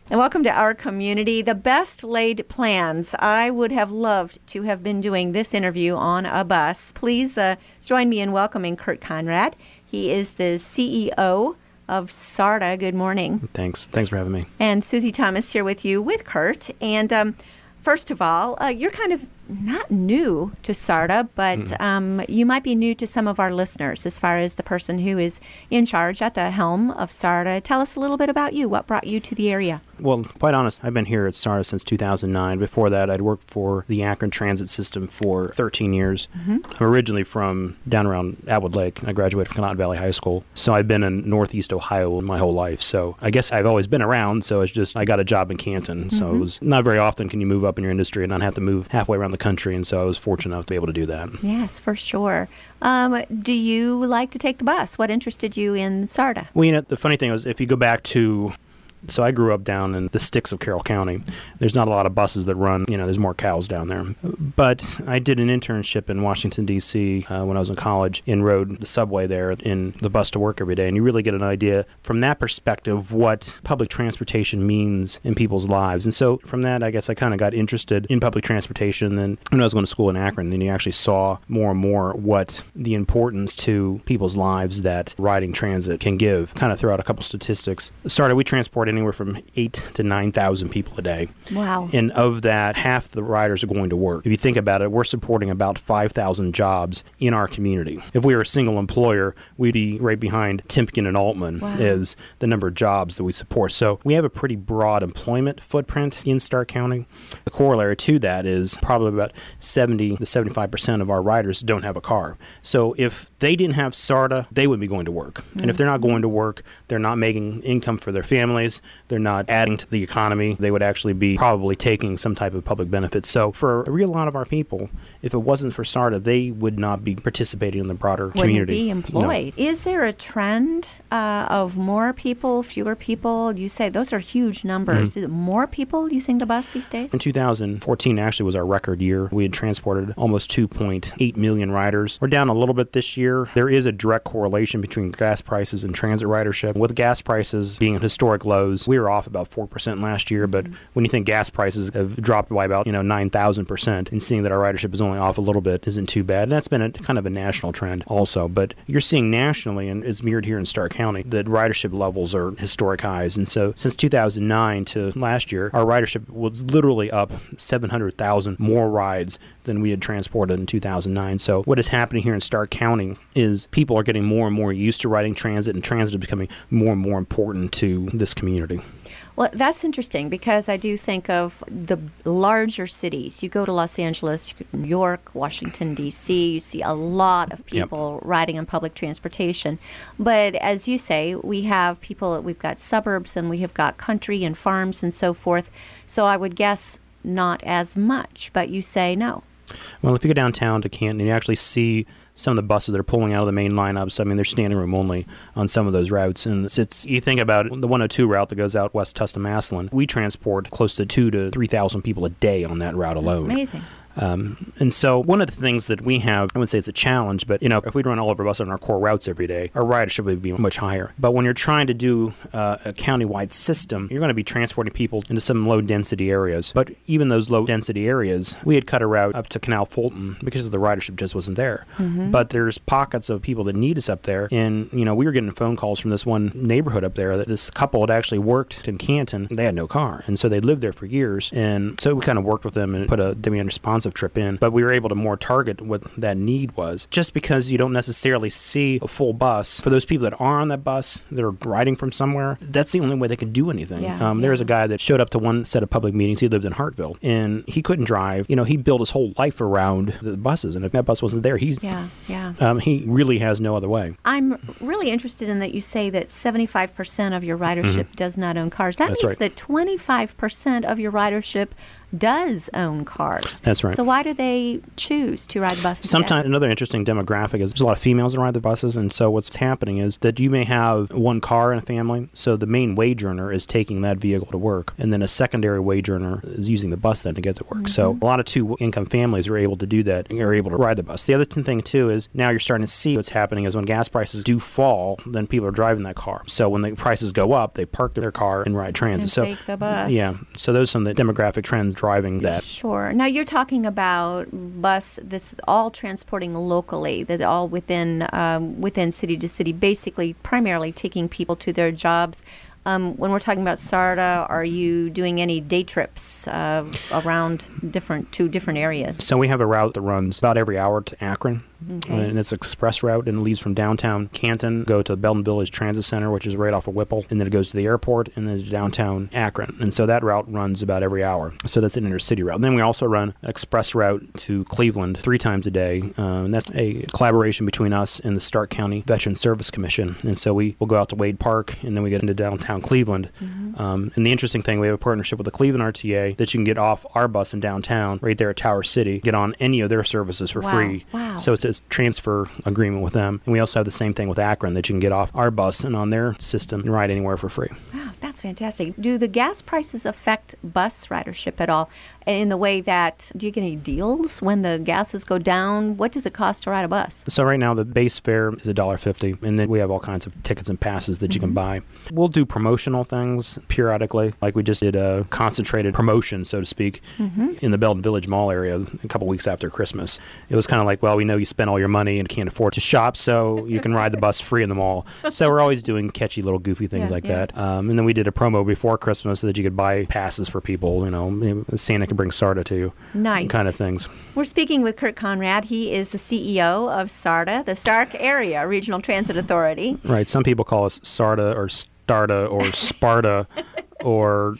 And welcome to our community, the best laid plans. I would have loved to have been doing this interview on a bus. Please join me in welcoming Kurt Conrad. He is the CEO of SARTA. Good morning. Thanks for having me. And Susie Thomas here with you with Kurt. And first of all, you're kind of not new to SARTA, but you might be new to some of our listeners as far as the person who is in charge at the helm of SARTA. Tell us a little bit about you. What brought you to the area? Well, quite honest, I've been here at SARTA since 2009. Before that, I'd worked for the Akron Transit System for 13 years. I'm originally from down around Atwood Lake. I graduated from Canton Valley High School. So I've been in Northeast Ohio my whole life. So I guess I've always been around. So it's just I got a job in Canton. So it was not very often can you move up in your industry and not have to move halfway around the country. And so I was fortunate enough to be able to do that. Yes, for sure. Do you like to take the bus? What interested you in SARTA? Well, the funny thing was if you go back to... So I grew up down in the sticks of Carroll County. There's not a lot of buses that run, there's more cows down there. But I did an internship in Washington, D.C. When I was in college and rode the subway there in the bus to work every day. And you really get an idea from that perspective what public transportation means in people's lives. And so from that, I guess I kind of got interested in public transportation. And then when I was going to school in Akron, then you actually saw more and more what the importance to people's lives that riding transit can give. Kind of throw out a couple statistics. We transport anywhere from 8,000 to 9,000 people a day. Wow. And of that, half the riders are going to work. If you think about it, we're supporting about 5,000 jobs in our community. If we were a single employer, we'd be right behind Timken and Altman as the number of jobs that we support. So we have a pretty broad employment footprint in Stark County. The corollary to that is probably about 70 to 75% of our riders don't have a car. So if they didn't have SARTA, they wouldn't be going to work. And if they're not going to work, they're not making income for their families. They're not adding to the economy. They would actually be probably taking some type of public benefit. So for a real lot of our people, if it wasn't for SARTA, they would not be participating in the broader community. Wouldn't be employed. No. Is there a trend of more people, fewer people? You say those are huge numbers. Is it more people using the bus these days? In 2014 actually was our record year. We had transported almost 2.8 million riders. We're down a little bit this year. There is a direct correlation between gas prices and transit ridership. With gas prices being at historic lows, we were off about 4% last year, but when you think gas prices have dropped by about 9,000%, and seeing that our ridership is only off a little bit isn't too bad. And that's been kind of a national trend also. But you're seeing nationally, and it's mirrored here in Stark County, that ridership levels are historic highs. And so since 2009 to last year, our ridership was literally up 700,000 more rides than we had transported in 2009. So what is happening here in Stark County is people are getting more and more used to riding transit, and transit is becoming more and more important to this community. Well, that's interesting because I do think of the larger cities. You go to Los Angeles, you go to New York, Washington, D.C., you see a lot of people riding on public transportation. But as you say, we've got suburbs and we have got country and farms and so forth. So I would guess not as much, but you say no. Well, if you go downtown to Canton, you actually see some of the buses that are pulling out of the main lineups. I mean, they're standing room only on some of those routes. And you think about the 102 route that goes out west Tustin Massillon, we transport close to 2,000 to 3,000 people a day on that route alone. That's amazing. And so one of the things that we have, I wouldn't say it's a challenge, but if we'd run all of our buses on our core routes every day, our ridership would be much higher. But when you're trying to do a countywide system, you're going to be transporting people into some low-density areas. But even those low-density areas, we had cut a route up to Canal Fulton because the ridership just wasn't there. But there's pockets of people that need us up there. And, we were getting phone calls from this one neighborhood up there that this couple had actually worked in Canton. They had no car. And so they lived there for years. And so we kind of worked with them and put a demand responsive trip in, but we were able to more target what that need was. Just because you don't necessarily see a full bus, for those people that are on that bus, that are riding from somewhere, that's the only way they can do anything. There was a guy that showed up to one set of public meetings. He lived in Hartville, and he couldn't drive. He built his whole life around the buses, and if that bus wasn't there, he really has no other way. I'm really interested in that you say that 75% of your ridership does not own cars. That means that 25% of your ridership does own cars. That's right. So why do they choose to ride the bus instead? Sometimes another interesting demographic is there's a lot of females that ride the buses, and so what's happening is that you may have one car in a family, so the main wage earner is taking that vehicle to work, and then a secondary wage earner is using the bus then to get to work. So a lot of two-income families are able to do that, are able to ride the bus. The other thing, too, is now you're starting to see what's happening is when gas prices do fall, then people are driving that car. So when the prices go up, they park their car and ride transit. And take the bus. Yeah. So those are some of the demographic trends driving that. Sure. Now you're talking about bus. This is all transporting locally. That all within city to city, basically, primarily taking people to their jobs. When we're talking about SARTA, are you doing any day trips around different areas? So we have a route that runs about every hour to Akron. Okay. And it's an express route, and it leaves from downtown Canton, go to Belton Village Transit Center, which is right off of Whipple, and then it goes to the airport, and then to downtown Akron. And so that route runs about every hour. So that's an intercity route. And then we also run an express route to Cleveland 3 times a day, and that's a collaboration between us and the Stark County Veteran Service Commission. And so we will go out to Wade Park, and then we get into downtown Cleveland. And the interesting thing, we have a partnership with the Cleveland RTA that you can get off our bus in downtown, right there at Tower City, get on any of their services for free. Wow. So it's a transfer agreement with them. And we also have the same thing with Akron, that you can get off our bus and on their system and ride anywhere for free. Wow, that's fantastic. Do the gas prices affect bus ridership at all? In the way that, do you get any deals when the gases go down? What does it cost to ride a bus? So right now the base fare is $1.50, and then we have all kinds of tickets and passes that you can buy. We'll do promotional things periodically, like we just did a concentrated promotion, so to speak, in the Belton Village Mall area a couple weeks after Christmas. It was kind of like, well, we know you spent all your money and can't afford to shop, so you can ride the bus free in the mall. So we're always doing catchy little goofy things that. And then we did a promo before Christmas so that you could buy passes for people, Santa could bring SARTA to you. Nice. Kind of things. We're speaking with Kurt Conrad. He is the CEO of SARTA, the Stark Area Regional Transit Authority. Right. Some people call us SARTA or STARTA or Sparta or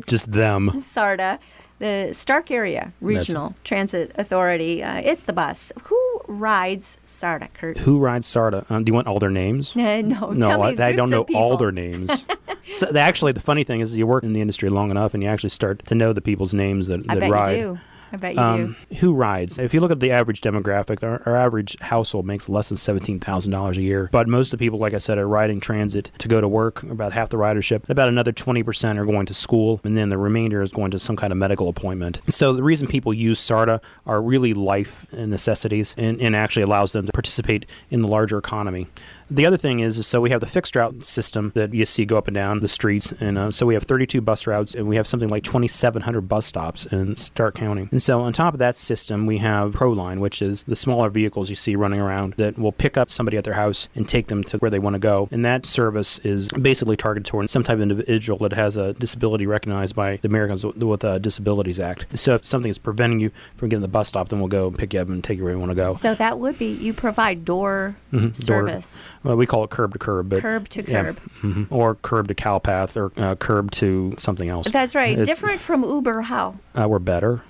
just them. SARTA, the Stark Area Regional Transit Authority. It's the bus. Who rides SARTA, Kurt? Who rides SARTA? Do you want all their names? No, I don't know all their names. names. So actually, the funny thing is you work in the industry long enough and you actually start to know the people's names that ride. I bet you do. Who rides? If you look at the average demographic, our average household makes less than $17,000 a year. But most of the people, like I said, are riding transit to go to work, about half the ridership. About another 20% are going to school, and then the remainder is going to some kind of medical appointment. So the reason people use SARTA are really life necessities and actually allows them to participate in the larger economy. The other thing is so we have the fixed route system that you see go up and down the streets. And so we have 32 bus routes, and we have something like 2,700 bus stops in Stark County. And so on top of that system, we have ProLine, which is the smaller vehicles you see running around that will pick up somebody at their house and take them to where they want to go. And that service is basically targeted toward some type of individual that has a disability recognized by the Americans with Disabilities Act. So if something is preventing you from getting the bus stop, then we'll go and pick you up and take you where you want to go. So that would be, you provide door service. Well, we call it curb to curb. But curb to curb. Yeah, or curb to CalPath or curb to something else. That's right. Different from Uber, how? We're better.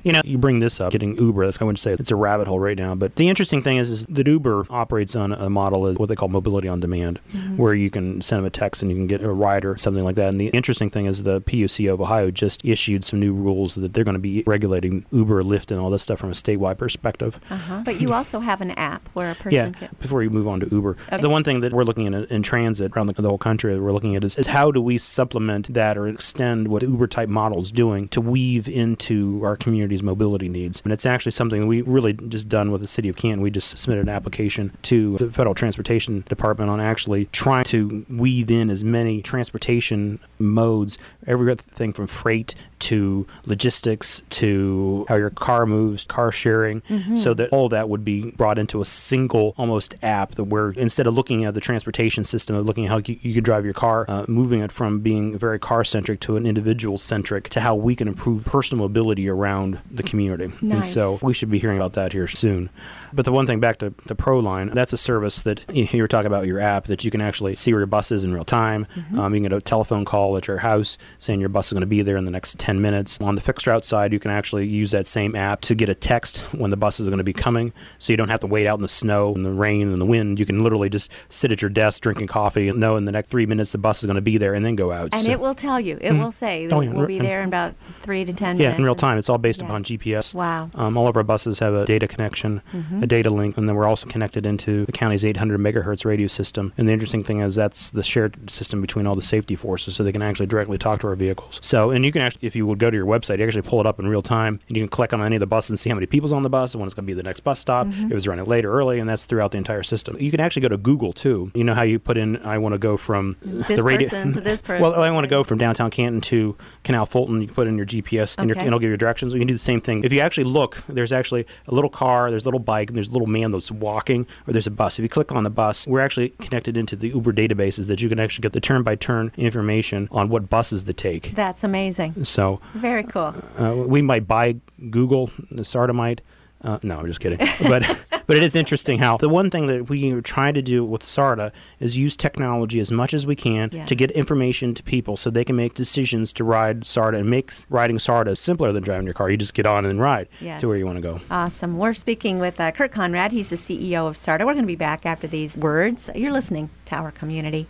You bring this up, getting Uber, I wouldn't say it's a rabbit hole right now, but the interesting thing is that Uber operates on a model of what they call mobility on demand, where you can send them a text and you can get a ride or something like that. And the interesting thing is the PUC of Ohio just issued some new rules that they're going to be regulating Uber, Lyft, and all this stuff from a statewide perspective. But you also have an app where a person can... before you move on to Uber. Okay. The one thing that we're looking at in transit around the whole country that we're looking at is how do we supplement that or extend what Uber-type model is doing to weave into our community's mobility needs. And it's actually something we really just done with the city of Canton. We just submitted an application to the Federal Transportation Department on actually trying to weave in as many transportation modes, everything from freight to logistics to how your car moves, car sharing, so that all that would be brought into a single almost app that where instead of looking at the transportation system of looking at how you could drive your car, moving it from being very car-centric to an individual-centric to how we can improve personal mobility around the community. Nice. And so we should be hearing about that here soon. But the one thing back to the ProLine, that's a service that you were talking about your app, that you can actually see where your bus is in real time. You can get a telephone call at your house saying your bus is going to be there in the next 10 minutes. On the fixed route side, you can actually use that same app to get a text when the bus is going to be coming, so you don't have to wait out in the snow and the rain and the wind. You can literally just sit at your desk drinking coffee and know in the next 3 minutes the bus is going to be there, and then go out. And it will tell you. It will say that we'll be there in about 3 to 10 minutes. Yeah, in real time. It's all based upon GPS. Wow. All of our buses have a data connection, a data link, and then we're also connected into the county's 800 megahertz radio system. And the interesting thing is that's the shared system between all the safety forces, so they can actually directly talk to our vehicles. So, and you can actually, if you would go to your website, you actually pull it up in real time, and you can click on any of the buses and see how many people's on the bus, and when it's going to be the next bus stop, if it's running late or early, and that's throughout the entire system. You can actually go to Google, too. You know how you put in, I want to go from this person to this person. Well, I want to go from downtown Canton to Canal Fulton. You can put in your GPS, and it'll give you directions. You can do the same thing. If you actually look, there's actually a little car, there's a little bike, and there's a little man that's walking, or there's a bus. If you click on the bus, we're actually connected into the Uber databases that you can actually get the turn-by-turn information on what buses to take. That's amazing. So very cool. We might buy Google, the SARTA might. No, I'm just kidding. But it is interesting how the one thing that we try to do with SARTA is use technology as much as we can to get information to people so they can make decisions to ride SARTA, and make riding SARTA simpler than driving your car. You just get on and then ride to where you want to go. Awesome. We're speaking with Kurt Conrad. He's the CEO of SARTA. We're going to be back after these words. You're listening to Our Community.